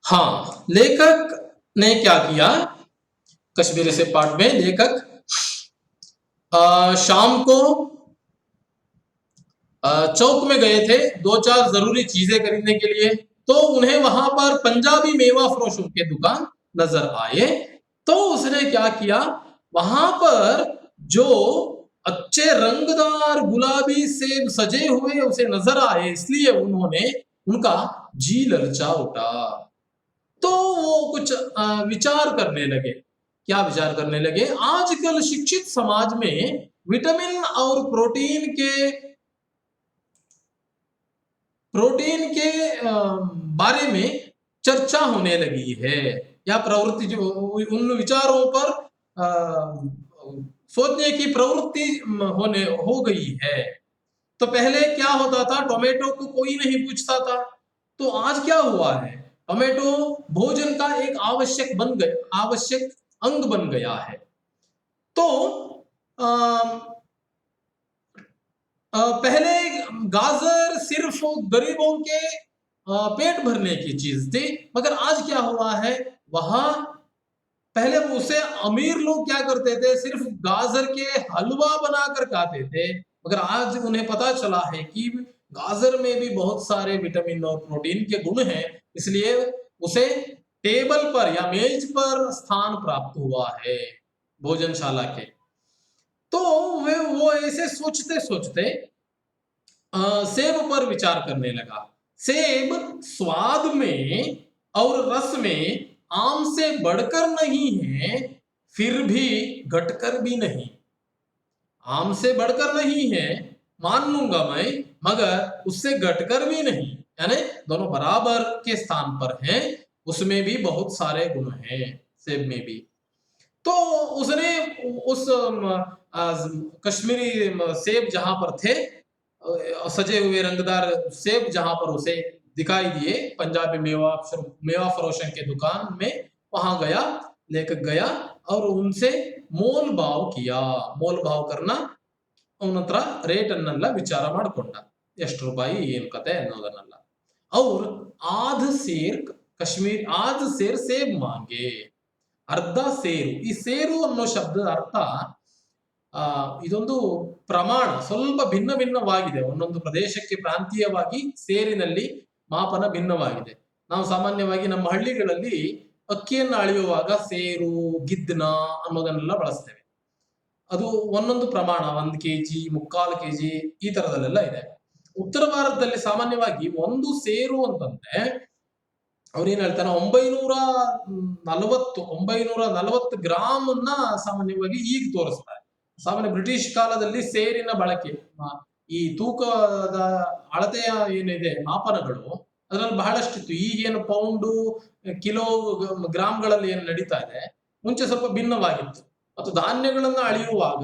हाँ, लेखक ने क्या किया, कश्मीरी से पाठ में लेखक शाम को चौक में गए थे दो चार जरूरी चीजें खरीदने के लिए। तो उन्हें वहां पर पंजाबी मेवा फरोशों के दुकान नजर आए। तो उसने क्या किया, वहां पर जो अच्छे रंगदार गुलाबी सेब सजे हुए उसे नजर आए, इसलिए उन्होंने उनका जी ललचा उठा। तो वो कुछ विचार करने लगे। क्या विचार करने लगे, आजकल शिक्षित समाज में विटामिन और प्रोटीन के बारे में चर्चा होने लगी है, या प्रवृत्ति जो उन विचारों पर सोचने की प्रवृत्ति होने हो गई है। तो पहले क्या होता था, टोमेटो को कोई नहीं पूछता था। तो आज क्या हुआ है, टोमेटो भोजन का एक आवश्यक अंग बन गया है। तो पहले गाजर सिर्फ गरीबों के पेट भरने की चीज थी, मगर आज क्या हुआ है, वहां पहले उसे अमीर लोग क्या करते थे, सिर्फ गाजर के हलवा बनाकर खाते थे। मगर आज उन्हें पता चला है कि गाजर में भी बहुत सारे विटामिन और प्रोटीन के गुण हैं, इसलिए उसे टेबल पर या मेज पर स्थान प्राप्त हुआ है भोजनशाला के। तो वो ऐसे सोचते सोचते सेब पर विचार करने लगा। सेब स्वाद में और रस में आम से बढ़कर नहीं है, फिर भी घटकर भी नहीं। आम से बढ़कर नहीं है मान लूंगा मैं, मगर उससे घटकर भी नहीं, यानी दोनों बराबर के स्थान पर हैं। उसमें भी बहुत सारे गुण हैं सेब में भी। तो उसने उस कश्मीरी सेब जहां पर थे, सजे हुए रंगदार सेब जहां पर उसे दिखाई दिए पंजाबी मेवा फरोशन के दुकान में, वहां गया, लेकर गया और उनसे मोल भाव किया। मोल भाव करना, ಅವನ ಹತ್ರ ರೇಟ್ ಅನ್ನೆಲ್ಲ ವಿಚಾರ ಮಾಡಿಕೊಂಡ, ಎಷ್ಟು ರೂಪಾಯಿ ಏನು ಕತೆ ಅನ್ನೋದನ್ನೆಲ್ಲ। और आध ಸೇರ್ ಆಧ ಸೇರ್ ಸೇಬ್ ಮಾಂಗೆ, ಅರ್ಧ ಸೇರು। ಈ ಸೇರು ಅನ್ನೋ ಶಬ್ದದ ಅರ್ಥ ಇದೊಂದು ಪ್ರಮಾಣ ಸ್ವಲ್ಪ ಭಿನ್ನ ಭಿನ್ನವಾಗಿದೆ, ಒಂದೊಂದು ಪ್ರದೇಶಕ್ಕೆ ಪ್ರಾಂತೀಯವಾಗಿ ಸೇರಿನಲ್ಲಿ ಮಾಪನ ಭಿನ್ನವಾಗಿದೆ। ನಾವು ಸಾಮಾನ್ಯವಾಗಿ ನಮ್ಮ ಹಳ್ಳಿಗಳಲ್ಲಿ ಅಕ್ಕಿಯನ್ನು ಅಳೆಯುವಾಗ ಸೇರು, ಗಿದ್ನ ಅನ್ನೋದನ್ನೆಲ್ಲ ಬಳಸ್ತೇವೆ। ಅದು ಒಂದೊಂದು ಪ್ರಮಾಣ, 1 ಕೆಜಿ, 3/4 ಕೆಜಿ ಈ ತರದಲ್ಲೆಲ್ಲ ಇದೆ। ಉತ್ತರ ಭಾರತದಲ್ಲಿ ಸಾಮಾನ್ಯವಾಗಿ ಒಂದು ಸೇರು ಅಂತಂದ್ರೆ ಅವ್ರೇನ್ ಹೇಳ್ತಾನೆ, 940 ಗ್ರಾಮ್ ಅನ್ನ ಸಾಮಾನ್ಯವಾಗಿ ಈಗ ತೋರಿಸ್ತಾರೆ। ಸಾಮಾನ್ಯ ಬ್ರಿಟಿಷ್ ಕಾಲದಲ್ಲಿ ಸೇರಿನ ಬಳಕೆ, ಈ ತೂಕದ ಅಳತೆಯ ಏನಿದೆ ಮಾಪನಗಳು ಅದರಲ್ಲಿ ಬಹಳಷ್ಟಿತ್ತು। ಈಗೇನು ಪೌಂಡು, ಕಿಲೋ, ಗ್ರಾಮ್ಗಳಲ್ಲಿ ಏನು ನಡೀತಾ ಇದೆ, ಮುಂಚೆ ಸ್ವಲ್ಪ ಭಿನ್ನವಾಗಿತ್ತು। ಮತ್ತು ಧಾನ್ಯಗಳನ್ನ ಅಳೆಯುವಾಗ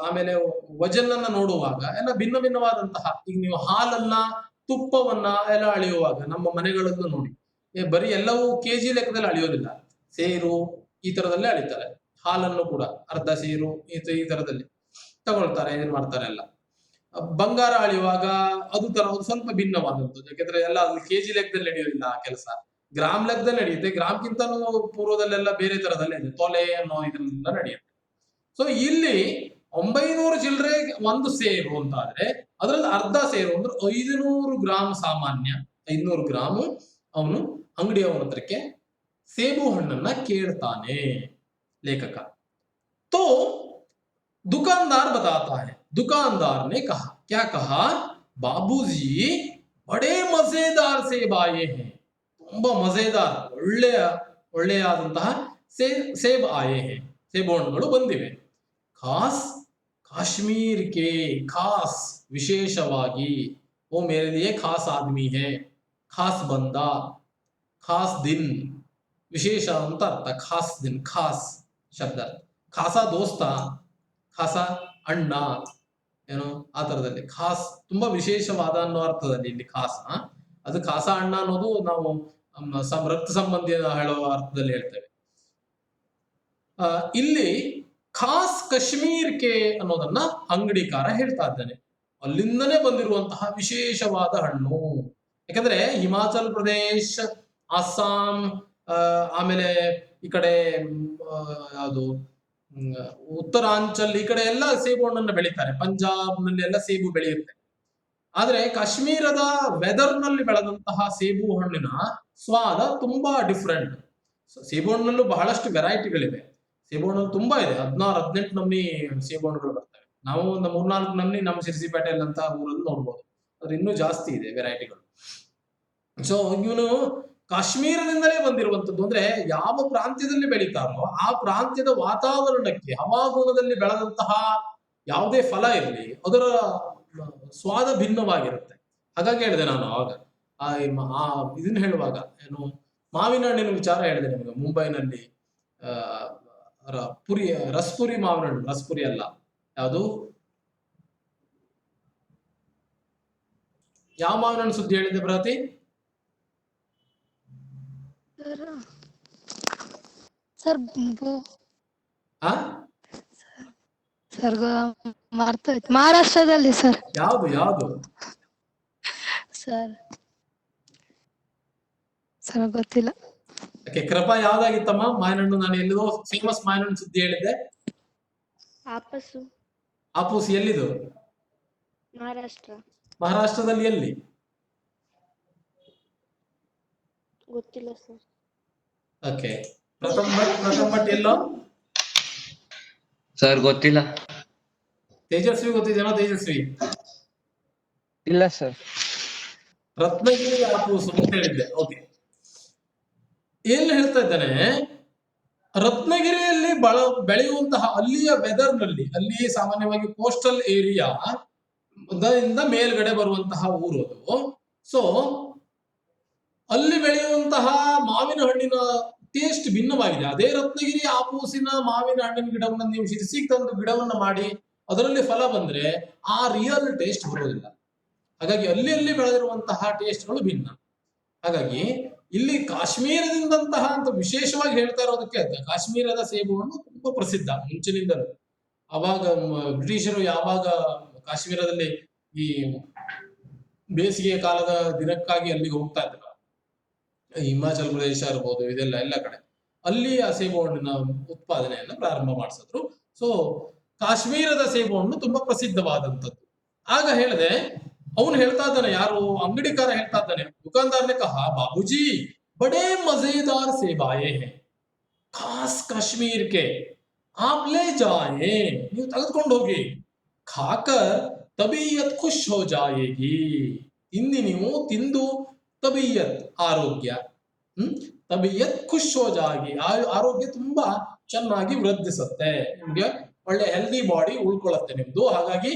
ಆಮೇಲೆ ವಜನನ್ನ ನೋಡುವಾಗ ಎಲ್ಲ ಭಿನ್ನ ಭಿನ್ನವಾದಂತಹ, ಈಗ ನೀವು ಹಾಲನ್ನ, ತುಪ್ಪವನ್ನ ಎಲ್ಲ ಅಳೆಯುವಾಗ ನಮ್ಮ ಮನೆಗಳಲ್ಲೂ ನೋಡಿ, ಬರೀ ಎಲ್ಲವೂ ಕೆಜಿ ಲೆಕ್ಕದಲ್ಲಿ ಅಳೆಯೋದಿಲ್ಲ, ಸೇರು ಈ ತರದಲ್ಲೇ ಅಳಿತಾರೆ। ಹಾಲನ್ನು ಕೂಡ ಅರ್ಧ ಸೇರು ಈ ತರದಲ್ಲಿ ತಗೊಳ್ತಾರೆ, ಏನ್ ಮಾಡ್ತಾರೆ ಎಲ್ಲ। ಬಂಗಾರ ಅಳೆಯುವಾಗ ಅದು ಸ್ವಲ್ಪ ಭಿನ್ನವಾದಂಥದ್ದು, ಯಾಕಂದ್ರೆ ಎಲ್ಲ ಅದು ಕೆಜಿ ಲೆಕ್ಕದಲ್ಲಿ ನಡೆಯೋದಿಲ್ಲ ಆ ಕೆಲಸ, ಗ್ರಾಮ್ ಲೆಕ್ಕದಲ್ಲಿ ನಡೆಯುತ್ತೆ। ಗ್ರಾಮ್ಗಿಂತನೂ ಪೂರ್ವದಲ್ಲೆಲ್ಲ ಬೇರೆ ತರದಲ್ಲೇ ಇದೆ, ತೊಲೆ ಅನ್ನೋ ಇದನ್ನೆಲ್ಲ ನಡೆಯುತ್ತೆ। ಸೊ ಇಲ್ಲಿ 900 ಚಿಲ್ಲರೆ ಒಂದು ಸೇರು ಅಂತ ಆದ್ರೆ ಅದರಲ್ಲಿ ಅರ್ಧ ಸೇರು ಅಂದ್ರೆ 500 ಗ್ರಾಮ್, ಸಾಮಾನ್ಯ 500 ಗ್ರಾಮ್ ಅವನು ಅಂಗಡಿಯವನ ಹತ್ರಕ್ಕೆ ಸೇಬು ಹಣ್ಣನ್ನ ಕೇಳ್ತಾನೆ लेखक। तो दुकानदार बताता है, दुकानदार ने कहा, क्या कहा, बाबूजी बड़े मजेदार सेब आए हैं, ತುಂಬಾ ಮಜೆದಾರ್, ಒಳ್ಳೆಯಾದಂತಹ ಸೇಬ್ ಆಯೆ ಹೇ, ಸೇಬು ಹಣ್ಣುಗಳು ಬಂದಿವೆ। ಖಾಸ್ ಕಾಶ್ಮೀರ್ ಕೆ, ಖಾಸ್ ವಿಶೇಷವಾಗಿ, ಓ ಮೇರೆ ಲಿಯೆ ಖಾಸ್ ಆದ್ಮಿ ಹೇ, ಖಾಸ್ ಬಂದ, ಖಾಸ್ ದಿನ್, ವಿಶೇಷ ಅಂತ ಅರ್ಥ, ಖಾಸ್ ದಿನ್, ಖಾಸ್ ಶಬ್ದ, ಖಾಸ ದೋಸ್ತ, ಖಾಸ ಅಣ್ಣ, ಏನು ಆ ತರದಲ್ಲಿ ಖಾಸ್ ತುಂಬಾ ವಿಶೇಷವಾದ ಅನ್ನೋ ಅರ್ಥದಲ್ಲಿ ಇಲ್ಲಿ ಖಾಸ್, ಅದು ಖಾಸ ಅಣ್ಣ ಅನ್ನೋದು ನಾವು ರಕ್ತ ಸಂಬಂಧಿ ಹೇಳುವ ಅರ್ಥದಲ್ಲಿ ಹೇಳ್ತೇವೆ। ಇಲ್ಲಿ ಖಾಸ್ ಕಾಶ್ಮೀರ್ ಕೆ ಅನ್ನೋದನ್ನ ಅಂಗಡಿಕಾರ ಹೇಳ್ತಾ ಇದ್ದಾನೆ, ಅಲ್ಲಿಂದನೇ ಬಂದಿರುವಂತಹ ವಿಶೇಷವಾದ ಹಣ್ಣು। ಯಾಕಂದ್ರೆ ಹಿಮಾಚಲ್ ಪ್ರದೇಶ್, ಅಸ್ಸಾಂ, ಆಮೇಲೆ ಈ ಕಡೆ ಯಾವುದು ಉತ್ತರಾಂಚಲ್, ಈ ಕಡೆ ಎಲ್ಲ ಸೇಬು ಹಣ್ಣನ್ನು ಬೆಳೀತಾರೆ. ಪಂಜಾಬ್ ನಲ್ಲಿ ಎಲ್ಲ ಸೇಬು ಬೆಳೆಯುತ್ತೆ. ಆದ್ರೆ ಕಾಶ್ಮೀರದ ವೆದರ್ ನಲ್ಲಿ ಬೆಳೆದಂತಹ ಸೇಬು ಹಣ್ಣಿನ ಸ್ವಾದ ತುಂಬಾ ಡಿಫ್ರೆಂಟ್. ಸೇಬು ಹಣ್ಣಲ್ಲೂ ಬಹಳಷ್ಟು ವೆರೈಟಿಗಳಿವೆ. ಸೇಬು ಹಣ್ಣು ತುಂಬಾ ಇದೆ, 16-18 ನಮ್ನಿ ಸೇಬು ಹಣ್ಣುಗಳು ಬರ್ತವೆ. ನಾವು ಒಂದು 3-4 ನಮ್ನಿ ನಮ್ಮ ಸಿರ್ಸಿಪೇಟೆಯಲ್ಲಿ ಅಂತ ಊರಲ್ಲಿ ನೋಡ್ಬೋದು. ಅದ್ರ ಇನ್ನೂ ಜಾಸ್ತಿ ಇದೆ ವೆರೈಟಿಗಳು. ಸೊ ಇವನು ಕಾಶ್ಮೀರದಿಂದಲೇ ಬಂದಿರುವಂತದ್ದು. ಅಂದ್ರೆ ಯಾವ ಪ್ರಾಂತ್ಯದಲ್ಲಿ ಬೆಳೀತಾರೋ ಆ ಪ್ರಾಂತ್ಯದ ವಾತಾವರಣಕ್ಕೆ, ಹವಾಗುಣದಲ್ಲಿ ಬೆಳೆದಂತಹ ಯಾವುದೇ ಫಲ ಇರಲಿ, ಅದರ ಸ್ವಾದ ಭಿನ್ನವಾಗಿರುತ್ತೆ. ಹಾಗಾಗಿ ಹೇಳಿದೆ ನಾನು ಆವಾಗ ಇದನ್ನ ಹೇಳುವಾಗ, ಏನು ಮಾವಿನ ಹಣ್ಣಿನ ವಿಚಾರ ಹೇಳಿದೆ ನಿಮಗೆ. ಮುಂಬೈನಲ್ಲಿ ಪುರಿ, ರಸ್ಪುರಿ ಮಾವಿನ ಹಣ್ಣು, ರಸ್ಪುರಿ ಅಲ್ಲ, ಯಾವುದು, ಯಾವ ಮಾವಿನ ಹಣ್ಣು ಸುದ್ದಿ ಹೇಳಿದೆ ಭ್ರಾತಿ? ಸರ್ ಮಹಾರಾಷ್ಟ್ರದಲ್ಲಿ ಸರ್. ಯಾವುದು ಯಾವುದು ಸರ್? ಸರ್ ಗೊತ್ತಿಲ್ಲ. ಕೃಪಾ ಯಾವ್ದಾಗಿತ್ತಮ್ಮ ಮಾವಿನ ಹಣ್ಣು? ನಾನು ಎಲ್ಲಿದೋ ಫೇಮಸ್ ಮಾವಿನ ಹಣ್ಣು ಸುದ್ದಿ ಹೇಳಿದ್ದೆ. ಆಪೂಸ್ ಎಲ್ಲಿದು? ಮಹಾರಾಷ್ಟ್ರದಲ್ಲಿ ಎಲ್ಲಿ? ಗೊತ್ತಿಲ್ಲ ಸರ್. ಓಕೆ, ಪ್ರಥಮ್ ಭಟ್ ಎಲ್ಲೋ? ಸರ್ ಗೊತ್ತಿಲ್ಲ. ತೇಜಸ್ವಿ ಗೊತ್ತಿದೇನೋ? ತೇಜಸ್ವಿ ಇಲ್ಲ ಸರ್. ರತ್ನಗಿರಿ ಆಪೂಸ್ ಅಂತ ಹೇಳಿದ್ದೆ. ಓಕೆ, ಏನ್ ಹೇಳ್ತಾ ಇದ್ದಾನೆ, ರತ್ನಗಿರಿಯಲ್ಲಿ ಬೆಳೆಯುವಂತಹ ಅಲ್ಲಿಯ ವೆದರ್ ನಲ್ಲಿ, ಅಲ್ಲಿ ಸಾಮಾನ್ಯವಾಗಿ ಕೋಸ್ಟಲ್ ಏರಿಯಾ ಇಂದ ಮೇಲ್ಗಡೆ ಬರುವಂತಹ ಊರು ಅದು. ಸೊ ಅಲ್ಲಿ ಬೆಳೆಯುವಂತಹ ಮಾವಿನ ಹಣ್ಣಿನ ಟೇಸ್ಟ್ ಭಿನ್ನವಾಗಿದೆ. ಅದೇ ರತ್ನಗಿರಿ ಆಪೂಸಿನ ಮಾವಿನ ಹಣ್ಣಿನ ಗಿಡವನ್ನ ನೀವು ಶಿರ್ಸಿಗೆ ತಂದು ಗಿಡವನ್ನ ಮಾಡಿ ಅದರಲ್ಲಿ ಫಲ ಬಂದ್ರೆ ಆ ರಿಯಲ್ ಟೇಸ್ಟ್ ಬರೋದಿಲ್ಲ. ಹಾಗಾಗಿ ಅಲ್ಲಿ ಬೆಳೆದಿರುವಂತಹ ಟೇಸ್ಟ್ಗಳು ಭಿನ್ನ. ಹಾಗಾಗಿ ಇಲ್ಲಿ ಕಾಶ್ಮೀರದಿಂದಂತಹ ಅಂತ ವಿಶೇಷವಾಗಿ ಹೇಳ್ತಾ ಇರೋದಕ್ಕೆ, ಕಾಶ್ಮೀರದ ಸೇಬು ಹಣ್ಣು ತುಂಬಾ ಪ್ರಸಿದ್ಧ ಮುಂಚಿನಿಂದಲೂ. ಅವಾಗ ಬ್ರಿಟಿಷರು ಯಾವಾಗ ಕಾಶ್ಮೀರದಲ್ಲಿ ಈ ಬೇಸಿಗೆ ಕಾಲದ ದಿನಕ್ಕಾಗಿ ಅಲ್ಲಿಗೆ ಹೋಗ್ತಾ ಇದ್ರು, ಹಿಮಾಚಲ ಪ್ರದೇಶ ಇರ್ಬೋದು, ಎಲ್ಲ ಕಡೆ ಅಲ್ಲಿ ಆ ಸೇಬು ಹಣ್ಣಿನ ಉತ್ಪಾದನೆಯನ್ನ ಪ್ರಾರಂಭ ಮಾಡಿಸಿದ್ರು. ಸೊ ಕಾಶ್ಮೀರದ ಸೇಬು ಹಣ್ಣು ತುಂಬಾ ಪ್ರಸಿದ್ಧವಾದಂಥದ್ದು. ಆಗ ಹೇಳಿದೆ, ಅವನು ಹೇಳ್ತಾ ಇದ್ದಾನೆ, ಯಾರು ಅಂಗಡಿಕಾರ ಹೇಳ್ತಾ ಇದ್ದಾನೆ, ದುಕಾನ್ದಾರ್ನೆ ಕಹಾ ಬಾಬೂಜಿ ಬಡೇ ಮಜೇದಾರ್ ಸೇಬ್ ಆಯೇ ಹೈ, ಖಾಸ್ ಕಾಶ್ಮೀರ್ ಕೆ, ಆಪ್ ಲೇ ಜಾಯೇ, ನೀವು ತೆಗೆದುಕೊಂಡು ಹೋಗಿ, ಖಾಕರ್ ತಬೀಯತ್ ಖುಷ್ ಹೋ ಜಾಯೇಗಿ, ಇನ್ನು ನೀವು ತಿಂದು ತಬೀಯತ್ ಆರೋಗ್ಯ, ತಬೀಯತ್ ಖುಷ್ ಹೋ ಜಾಗಿ, ಆರೋಗ್ಯ ತುಂಬಾ ಚೆನ್ನಾಗಿ ವೃದ್ಧಿಸುತ್ತೆ, ನಿಮ್ಗೆ ಒಳ್ಳೆ ಹೆಲ್ದಿ ಬಾಡಿ ಉಳ್ಕೊಳ್ಳುತ್ತೆ ನಿಮ್ದು. ಹಾಗಾಗಿ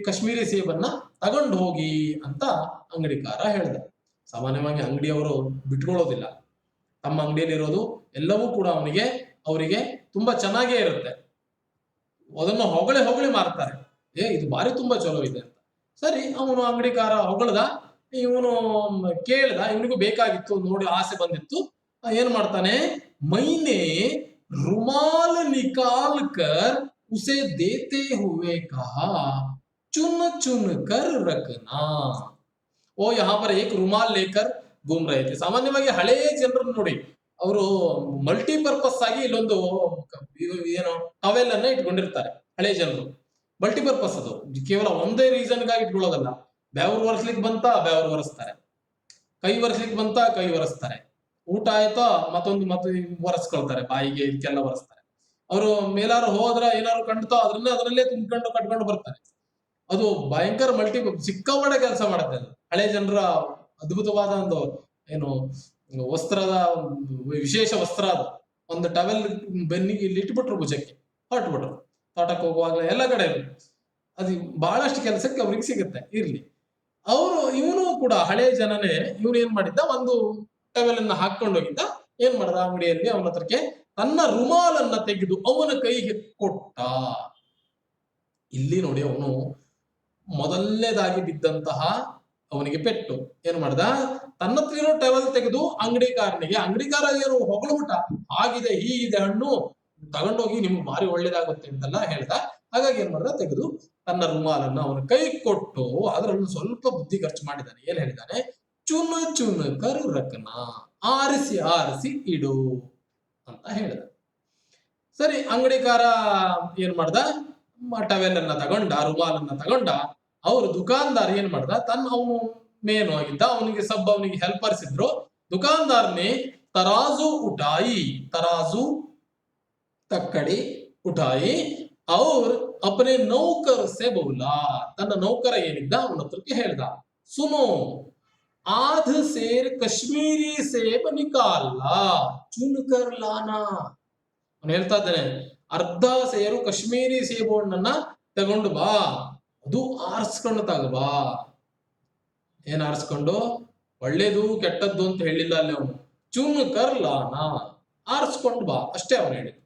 ಕಾಶ್ಮೀರಿ ಸೇಬನ್ನ ತಗೊಂಡು ಹೋಗಿ ಅಂತ ಅಂಗಡಿಕಾರ ಹೇಳ್ದ. ಸಾಮಾನ್ಯವಾಗಿ ಅಂಗಡಿಯವರು ಬಿಟ್ಕೊಳ್ಳೋದಿಲ್ಲ, ತಮ್ಮ ಅಂಗಡಿಯಲ್ಲಿ ಇರೋದು ಎಲ್ಲವೂ ಕೂಡ ಅವರಿಗೆ ತುಂಬಾ ಚೆನ್ನಾಗೇ ಇರುತ್ತೆ. ಅದನ್ನು ಹೊಗಳಿ ಮಾರ್ತಾರೆ, ಇದು ಬಾರಿ ತುಂಬಾ ಚಲೋ ಇದೆ ಅಂತ. ಸರಿ, ಅವನು ಅಂಗಡಿಕಾರ ಹೊಗಳದ, ಇವನು ಕೇಳ್ದ, ಇವನಿಗೂ ಬೇಕಾಗಿತ್ತು, ನೋಡಿ ಆಸೆ ಬಂದಿತ್ತು. ಏನ್ ಮಾಡ್ತಾನೆ, ಮೈನೆ ರುಮಾಲ್ ನಿಕಾಲ್ ಕರ್ उसे देते हुए कहा चुन चुन कर रखना. ओ यहाँ पर एक रुमाल लेकर घूम रहे थे. ಸಾಮಾನ್ಯವಾಗಿ ಹಳೆ ಜನರನ್ನು ನೋಡಿ, ಅವರು ಮಲ್ಟಿಪರ್ಪಸ್ ಆಗಿ ಇಲ್ಲೊಂದು ಏನು ಟವೆಲ್ ಅನ್ನ ಇಟ್ಕೊಂಡಿರ್ತಾರೆ. ಹಳೆ ಜನರು ಮಲ್ಟಿಪರ್ಪಸ್, ಅದು ಕೇವಲ ಒಂದೇ ರೀಸನ್ಗಾಗಿ ಇಟ್ಕೊಳ್ಳೋದಲ್ಲ. ಬೆವರು ಒರೆಸ್ಲಿಕ್ಕೆ ಬಂತ ಬೆವರು ಒರೆಸ್ತಾರೆ, ಕೈ ಒರೆಸ್ಲಿಕ್ಕೆ ಬಂತ ಕೈ ಒರೆಸ್ತಾರೆ, ಊಟ ಆಯ್ತಾ ಮತ್ತೆ ಒರೆಸ್ಕೊಳ್ತಾರೆ, ಬಾಯಿಗೆ ಇದಕ್ಕೆಲ್ಲ ಒರೆಸ್ತಾರೆ. ಅವರು ಮೇಲಾರು ಹೋದ್ರ ಏನಾರು ಕಂಡ್ತೋ ಅದರಲ್ಲೇ ತುಂಬಿಕೊಂಡು ಕಟ್ಕೊಂಡು ಬರ್ತಾರೆ. ಅದು ಭಯಂಕರ ಸಿಕ್ಕಾಪಟ್ಟೆ ಕೆಲಸ ಮಾಡುತ್ತೆ. ಅದು ಹಳೆ ಜನರ ಅದ್ಭುತವಾದ ಒಂದು ಏನು ವಸ್ತ್ರದ ವಿಶೇಷ ವಸ್ತ್ರ. ಅದು ಒಂದು ಟವೆಲ್ ಬೆನ್ನಿಗೆ ಇಲ್ಲಿ ಇಟ್ಬಿಟ್ರು, ಭುಜಕ್ಕೆ ಹೊರಟ್ಬಿಟ್ರು, ತೋಟಕ್ಕೆ ಹೋಗುವಾಗ್ಲೇ ಎಲ್ಲ ಕಡೆ ಅದು ಬಹಳಷ್ಟು ಕೆಲಸಕ್ಕೆ ಅವ್ರಿಗೆ ಸಿಗುತ್ತೆ. ಇರ್ಲಿ, ಇವನು ಕೂಡ ಹಳೆ ಜನನೇ. ಇವನು ಏನ್ ಮಾಡಿದ್ದ, ಒಂದು ಟವೆಲ್ ಅನ್ನ ಹಾಕೊಂಡು ಹೋಗಿದ್ದ. ಏನ್ ಮಾಡ್ದ, ಅಂಗಡಿಯಲ್ಲಿ ಅವನ ಹತ್ರಕ್ಕೆ ತನ್ನ ರುಮಾಲನ್ನ ತೆಗೆದು ಅವನ ಕೈಗೆ ಕೊಟ್ಟ. ಇಲ್ಲಿ ನೋಡಿ, ಅವನು ಮೊದಲನೇದಾಗಿ ಬಿದ್ದಂತಹ ಅವನಿಗೆ ಪೆಟ್ಟು. ಏನ್ ಮಾಡ್ದ, ತನ್ನ ಹತ್ರ ಇರೋ ಟವೆಲ್ ತೆಗೆದು ಅಂಗಡಿಕಾರ ಏನು ಹೊಗಳ್ಬಿಟ್ಟ, ಆಗಿದೆ ಹೀಗಿದೆ ಹಣ್ಣು, ತಗೊಂಡೋಗಿ ನಿಮ್ಗೆ ಭಾರಿ ಒಳ್ಳೇದಾಗುತ್ತೆ ಅಂತೆಲ್ಲ ಹೇಳ್ದ. ಹಾಗಾಗಿ ಏನ್ ಮಾಡ್ದ, ತೆಗೆದು ತನ್ನ ರುಮಾಲನ್ನ ಅವನ ಕೈ ಕೊಟ್ಟು ಅದರಲ್ಲಿ ಸ್ವಲ್ಪ ಬುದ್ಧಿ ಖರ್ಚು ಮಾಡಿದ್ದಾನೆ. ಏನ್ ಹೇಳಿದ್ದಾನೆ, ಚುನ್ ಚುನ್ ಕರ್ ರಕ್ನ, ಆರಿಸಿ ಆರಿಸಿ ಇಡು ಅಂತ ಹೇಳಿದ. ಸರಿ, ಅಂಗಡಿಕಾರ ಏನ್ ಮಾಡ್ದ, ಟವೆಲ್ ಅನ್ನ ತಗೊಂಡ, ರುಮಾಲನ್ನ ತಗೊಂಡ. ಅವ್ರು ದುಕಾನ್ದಾರ್ ಏನ್ ಮಾಡ್ದ, ಅವನು ಮೇನು ಆಗಿದ್ದ, ಅವನಿಗೆ ಅವನಿಗೆ ಹೆಲ್ಪರ್ಸ್ ಇದ್ರು. ದುಕಾನ್ದಾರ್ನೇ ತರಾಜು ಉಠಾಯಿ, ತರಾಜು ತಕ್ಕಡಿ ಉಠಾಯಿ, ಅವ್ರ ಅಪನೆ ನೌಕರ್ ಸೆ ಬೋಲಾ, ತನ್ನ ನೌಕರ ಏನಿದ್ದ ಅವನ ಹತ್ರಕ್ಕೆ ಹೇಳ್ದ, ಸುನೋ ಆಧ ಸೇರ್ ಕಶ್ಮೀರಿ ಸೇಬ್ ನಿಕಾಲ ಚುನ್ ಕರ್ ಲಾನಾ. ಅವನು ಹೇಳ್ತಾ ಇದ್ದಾನೆ, ಅರ್ಧ ಸೇರು ಕಾಶ್ಮೀರಿ ಸೇಬು ಹಣ್ಣನ್ನ ತಗೊಂಡು ಬಾ, ಅದು ಆರಿಸ್ಕೊಂಡು ತಗಬಾ. ಏನ್ ಆರಿಸ್ಕೊಂಡು, ಒಳ್ಳೇದು ಕೆಟ್ಟದ್ದು ಅಂತ ಹೇಳಿಲ್ಲ ಅಲ್ಲಿ ಅವನು, ಚುನ್ ಕರ್ ಲಾನಾ, ಆರಿಸ್ಕೊಂಡು ಬಾ ಅಷ್ಟೇ ಅವನು ಹೇಳಿದ.